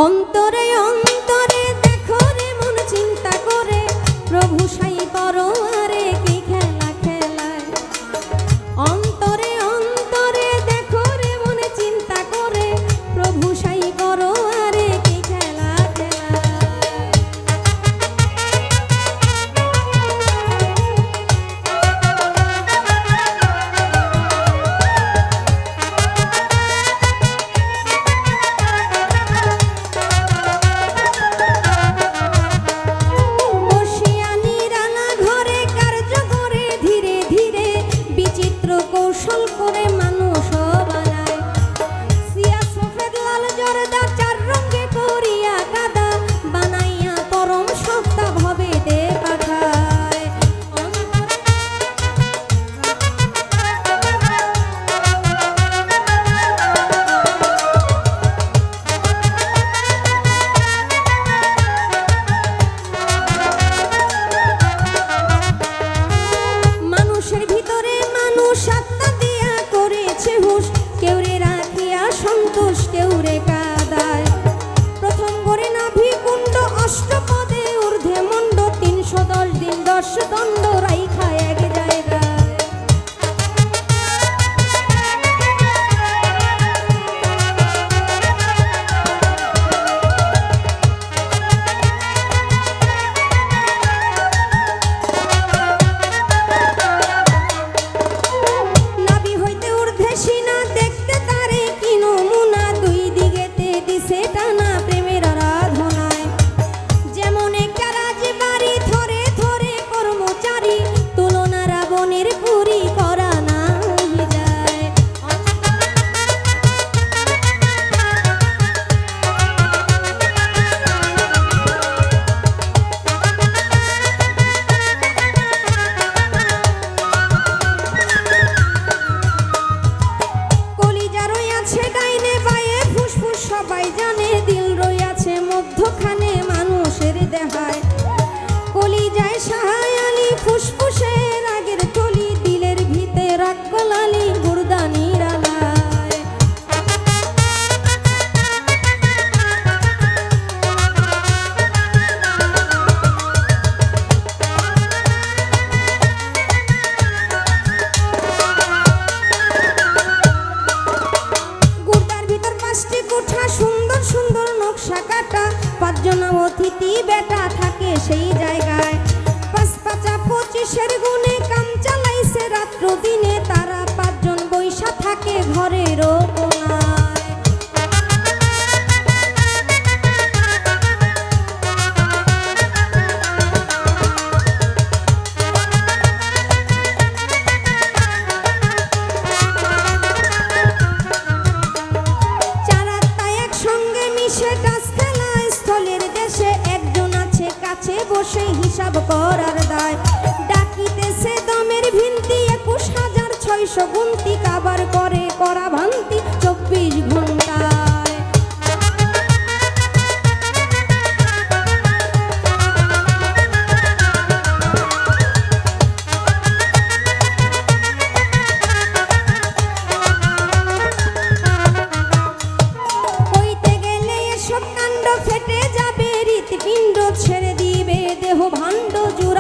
অন্তরে অন্তরে দেখো রে মন চিন্তা করে প্রভু সাই করো আরে কি খেলা খেলায়। অন্তরে অন্তরে দেখো রে মন চিন্তা করে প্রভু সাই করো আরে কি খেলা খেলায়। কৌশল করে মানুষ বানায় সিয়া সফেদ লাল জর্দা চার রঙে করিয়া কাদা বানাইয়া পরম সত্তা ভবে দে পাঠায়। মানুষের ভিতরে মানুষ আত্মা দিয়া করেছে হুশ, কেউ রে রাখিয়া সন্তোষ কেউ রে কাদায়। প্রথম করে নাভি কুণ্ড অষ্টপদে ঊর্ধ্বে মণ্ড 310 দিন 10 দণ্ড রাইখা এক জায়গায়। সবাই জানে দিল রইয়াছে মধ্যখানে মানুষের দেহায়। কলিজায় সাহায় আলী ফুসফুসের আগের তলি, দিলের ভিতরে রাখল আলী গুরদানির আলায়। কোঠা সুন্দর সুন্দর নকশা কাটা, 5 জন অতিথি বেটা থাকে সেই জায়গায়। 5 5 25 গুণে কাম চালাইছে রাত্র দিনে, তারা 5 জন বৈশা থাকে ঘরের কোনায়। বসে হিসাব করার দায়, ডাকিতেছে দমের ভিন্তি 21,600 গুনতি, কাবার করে করা ভান্তি 24 ঘন্টায়। কইতে গেলে এসব কাণ্ড ফেটে যাবে হৃৎপিণ্ড ছেড়ে দিবে দেহ ভাণ্ড জুড়ে